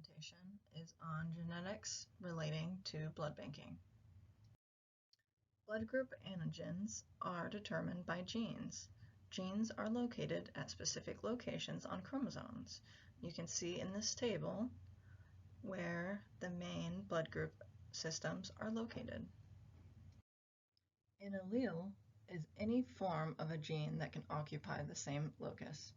presentation is on genetics relating to blood banking. Blood group antigens are determined by genes. Genes are located at specific locations on chromosomes. You can see in this table where the main blood group systems are located. An allele is any form of a gene that can occupy the same locus.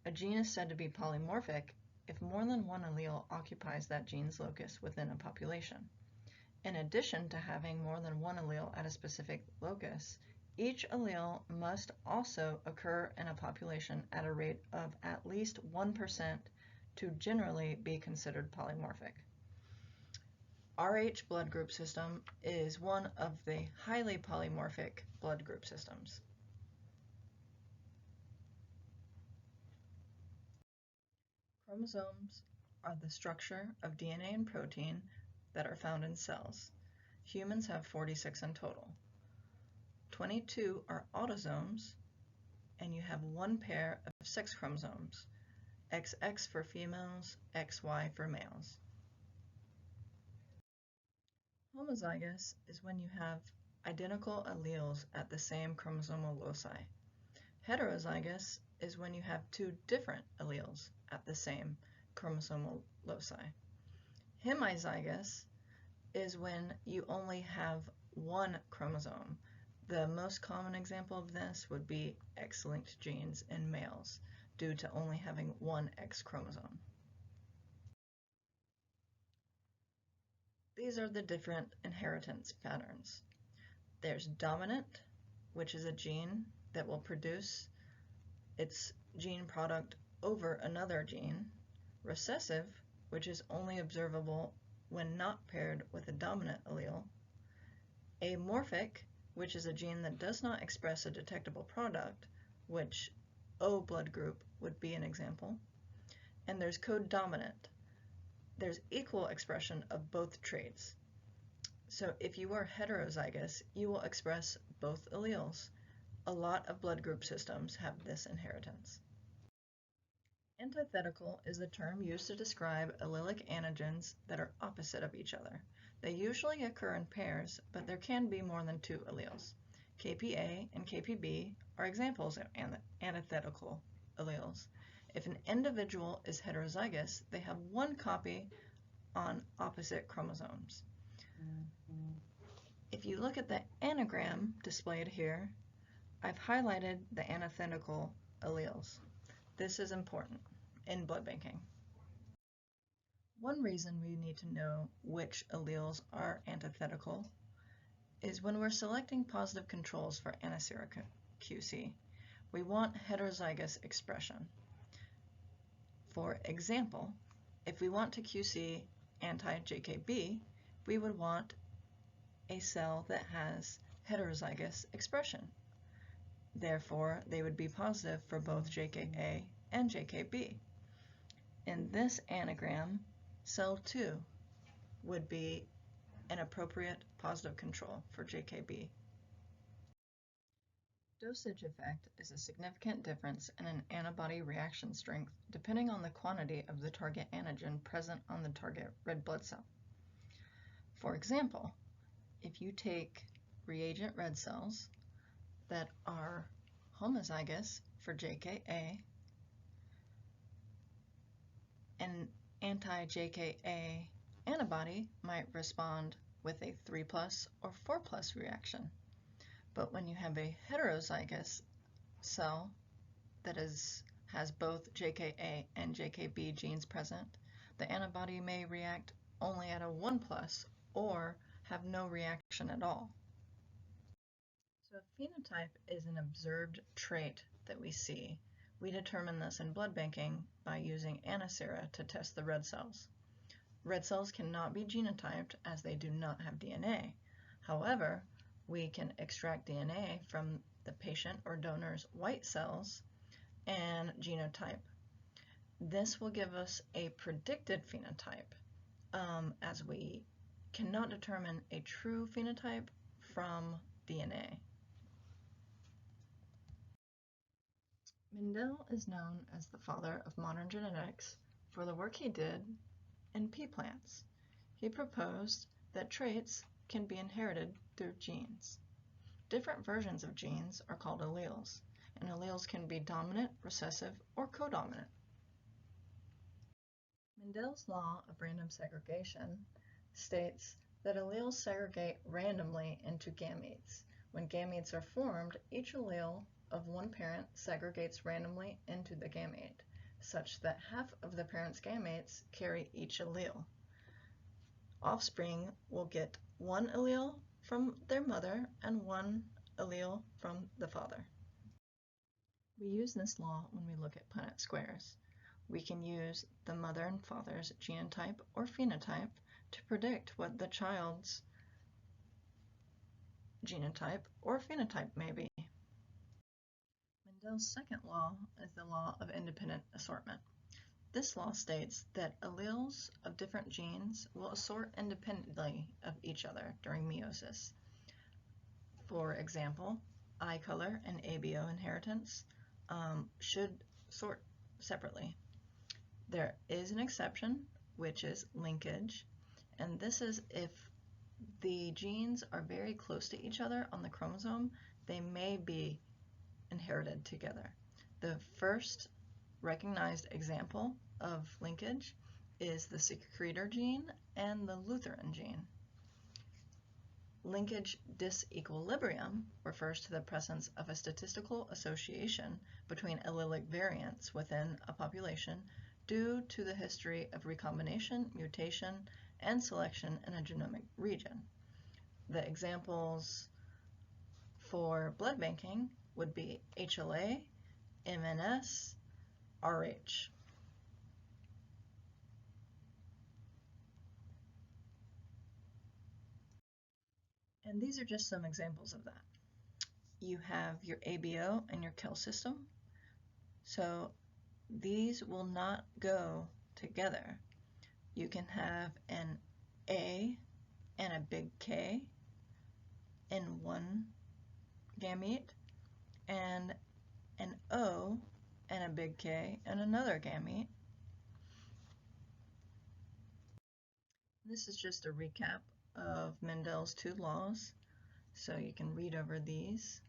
A gene is said to be polymorphic if more than one allele occupies that gene's locus within a population. In addition to having more than one allele at a specific locus, each allele must also occur in a population at a rate of at least 1% to generally be considered polymorphic. Rh blood group system is one of the highly polymorphic blood group systems. Chromosomes are the structure of DNA and protein that are found in cells. Humans have 46 in total. 22 are autosomes, and you have one pair of sex chromosomes, XX for females, XY for males. Homozygous is when you have identical alleles at the same chromosomal loci. Heterozygous is when you have two different alleles at the same chromosomal loci. Hemizygous is when you only have one chromosome. The most common example of this would be X-linked genes in males due to only having one X chromosome. These are the different inheritance patterns. There's dominant, which is a gene that will produce its gene product over another gene. Recessive, which is only observable when not paired with a dominant allele. Amorphic, which is a gene that does not express a detectable product, which O blood group would be an example. And there's codominant. There's equal expression of both traits. So if you are heterozygous, you will express both alleles. A lot of blood group systems have this inheritance. Antithetical is the term used to describe allelic antigens that are opposite of each other. They usually occur in pairs, but there can be more than two alleles. KPA and KPB are examples of antithetical alleles. If an individual is heterozygous, they have one copy on opposite chromosomes. If you look at the anagram displayed here, I've highlighted the antithetical alleles. This is important in blood banking. One reason we need to know which alleles are antithetical is when we're selecting positive controls for antisera QC, we want heterozygous expression. For example, if we want to QC anti-JKB, we would want a cell that has heterozygous expression. Therefore, they would be positive for both JKA and JKB. In this anagram, cell 2 would be an appropriate positive control for JKB. Dosage effect is a significant difference in an antibody reaction strength depending on the quantity of the target antigen present on the target red blood cell. For example, if you take reagent red cells that are homozygous for JKA, an anti-JKA antibody might respond with a 3+ or 4+ reaction. But when you have a heterozygous cell that has both JKA and JKB genes present, the antibody may react only at a 1+ or have no reaction at all. So a phenotype is an observed trait that we see. We determine this in blood banking by using antisera to test the red cells. Red cells cannot be genotyped as they do not have DNA. However, we can extract DNA from the patient or donor's white cells and genotype. This will give us a predicted phenotype, as we cannot determine a true phenotype from DNA. Mendel is known as the father of modern genetics for the work he did in pea plants. He proposed that traits can be inherited through genes. Different versions of genes are called alleles, and alleles can be dominant, recessive, or codominant. Mendel's law of random segregation states that alleles segregate randomly into gametes. When gametes are formed, each allele of one parent segregates randomly into the gamete, such that half of the parent's gametes carry each allele. Offspring will get one allele from their mother and one allele from the father. We use this law when we look at Punnett squares. We can use the mother and father's genotype or phenotype to predict what the child's genotype or phenotype may be. Mendel's second law is the law of independent assortment. This law states that alleles of different genes will assort independently of each other during meiosis. For example, eye color and ABO inheritance should sort separately. There is an exception, which is linkage, and this is if the genes are very close to each other on the chromosome, they may be inherited together. The first recognized example of linkage is the secretor gene and the Lutheran gene. Linkage disequilibrium refers to the presence of a statistical association between allelic variants within a population due to the history of recombination, mutation, and selection in a genomic region. The examples for blood banking would be HLA, MNS, RH. And these are just some examples of that. You have your ABO and your KEL system. So these will not go together. You can have an A and a big K in one gamete and an O and a big K in another gamete. This is just a recap of Mendel's two laws, so you can read over these.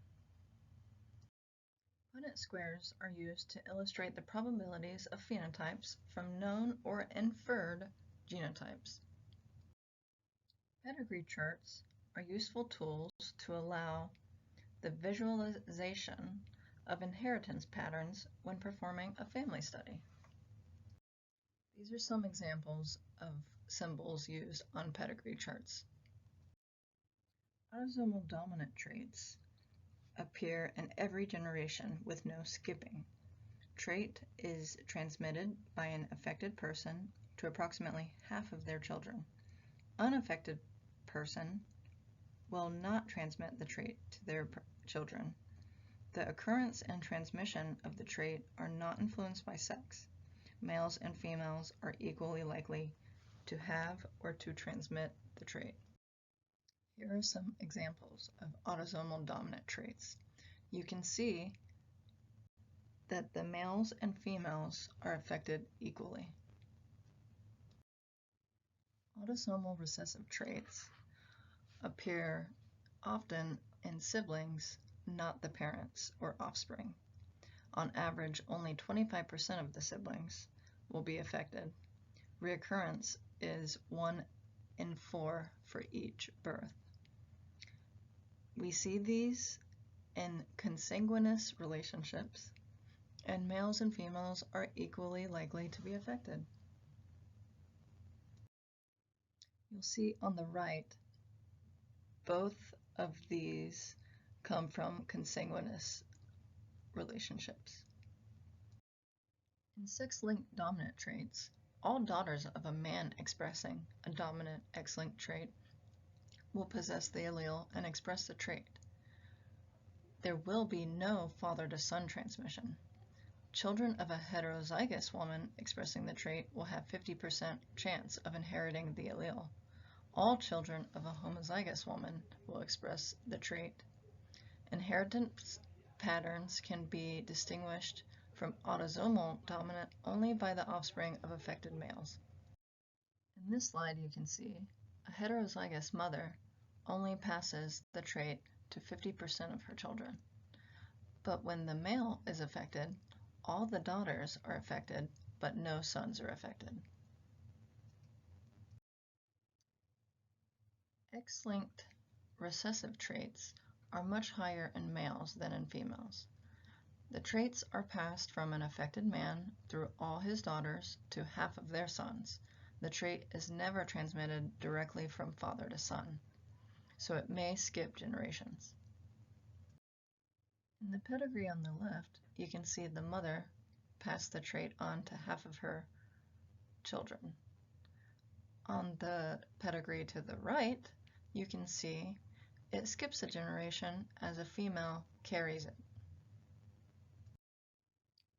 Punnett squares are used to illustrate the probabilities of phenotypes from known or inferred genotypes. Pedigree charts are useful tools to allow the visualization of inheritance patterns when performing a family study. These are some examples of symbols used on pedigree charts. Autosomal dominant traits appear in every generation with no skipping. Trait is transmitted by an affected person to approximately half of their children. Unaffected person will not transmit the trait to their children. The occurrence and transmission of the trait are not influenced by sex. Males and females are equally likely to have or to transmit the trait. Here are some examples of autosomal dominant traits. You can see that the males and females are affected equally. Autosomal recessive traits appear often in siblings, not the parents or offspring. On average, only 25% of the siblings will be affected. Reoccurrence is 1 in 4 for each birth. We see these in consanguineous relationships, and males and females are equally likely to be affected. You'll see on the right, both of these come from consanguineous relationships. In sex-linked dominant traits, all daughters of a man expressing a dominant X-linked trait will possess the allele and express the trait. There will be no father-to-son transmission. Children of a heterozygous woman expressing the trait will have 50% chance of inheriting the allele. All children of a homozygous woman will express the trait. Inheritance patterns can be distinguished from autosomal dominant only by the offspring of affected males. In this slide, you can see a heterozygous mother only passes the trait to 50% of her children. But when the male is affected, all the daughters are affected, but no sons are affected. X-linked recessive traits are much higher in males than in females. The traits are passed from an affected man through all his daughters to half of their sons. The trait is never transmitted directly from father to son, so it may skip generations. In the pedigree on the left, you can see the mother passed the trait on to half of her children. On the pedigree to the right, you can see it skips a generation as a female carries it.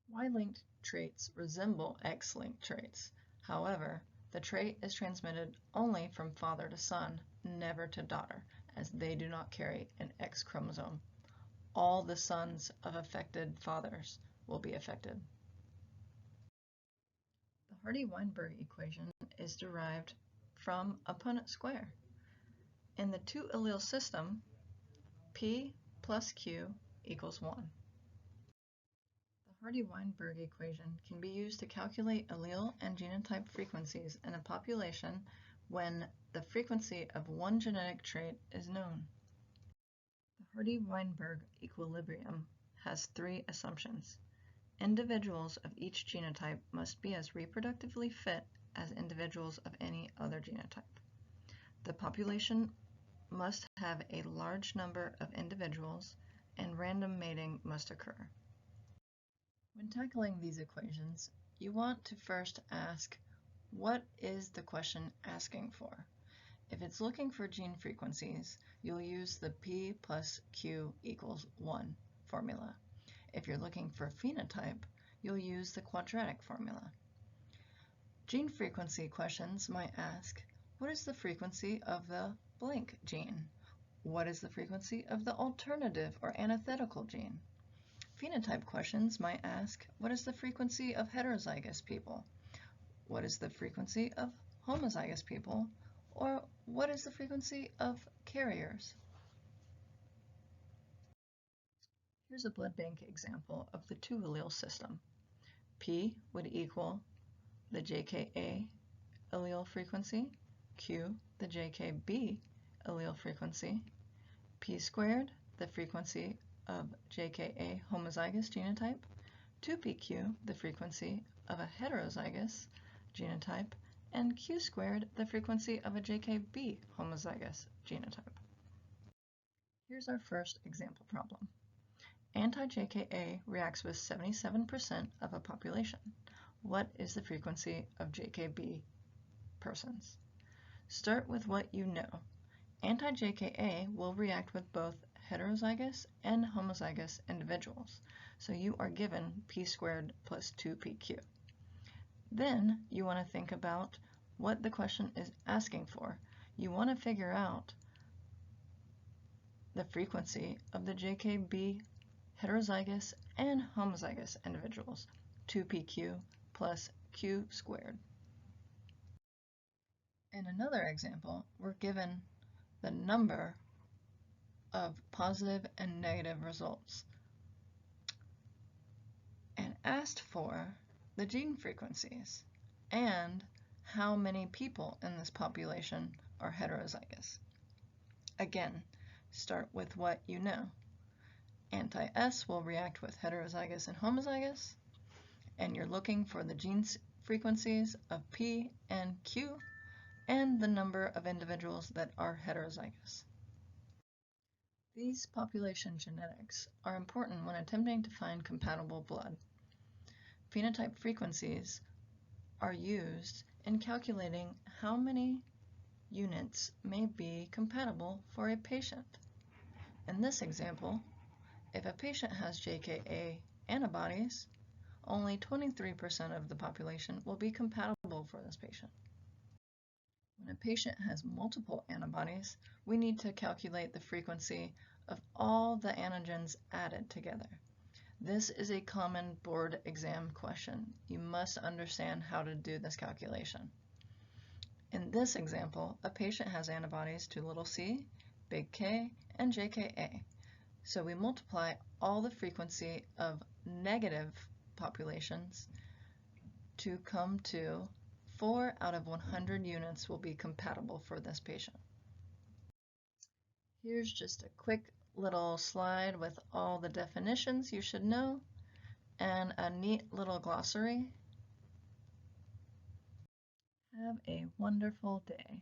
Y-linked traits resemble X-linked traits. However, the trait is transmitted only from father to son, never to daughter, as they do not carry an X chromosome. All the sons of affected fathers will be affected. The Hardy-Weinberg equation is derived from a Punnett square. In the two-allele system, P plus Q equals 1. The Hardy-Weinberg equation can be used to calculate allele and genotype frequencies in a population when the frequency of one genetic trait is known. The Hardy-Weinberg equilibrium has 3 assumptions. Individuals of each genotype must be as reproductively fit as individuals of any other genotype. The population must have a large number of individuals, and random mating must occur. When tackling these equations, you want to first ask, what is the question asking for? If it's looking for gene frequencies, you'll use the P plus Q equals 1 formula. If you're looking for phenotype, you'll use the quadratic formula. Gene frequency questions might ask, what is the frequency of the blank gene? What is the frequency of the alternative or antithetical gene? Phenotype questions might ask, what is the frequency of heterozygous people? What is the frequency of homozygous people? Or what is the frequency of carriers? Here's a blood bank example of the two-allele system. P would equal the JKA allele frequency, Q the JKB allele frequency, P squared the frequency of JKA homozygous genotype, 2PQ the frequency of a heterozygous genotype, and Q squared the frequency of a JKB homozygous genotype. Here's our first example problem. Anti-JKA reacts with 77% of a population. What is the frequency of JKB persons? Start with what you know. Anti-JKA will react with both heterozygous and homozygous individuals, so you are given P squared plus 2PQ. Then you want to think about what the question is asking for. You want to figure out the frequency of the JKB heterozygous and homozygous individuals, 2PQ plus Q squared. In another example, we're given the number of positive and negative results and asked for the gene frequencies and how many people in this population are heterozygous. Again, start with what you know. Anti-S will react with heterozygous and homozygous, and you're looking for the gene frequencies of P and Q and the number of individuals that are heterozygous. These population genetics are important when attempting to find compatible blood. Phenotype frequencies are used in calculating how many units may be compatible for a patient. In this example, if a patient has JKA antibodies, only 23% of the population will be compatible for this patient. When a patient has multiple antibodies, we need to calculate the frequency of all the antigens added together. This is a common board exam question. You must understand how to do this calculation. In this example, a patient has antibodies to little c, big K, and JKA. So we multiply all the frequency of negative populations to come to 4 out of 100 units will be compatible for this patient. Here's just a quick little slide with all the definitions you should know and a neat little glossary. Have a wonderful day.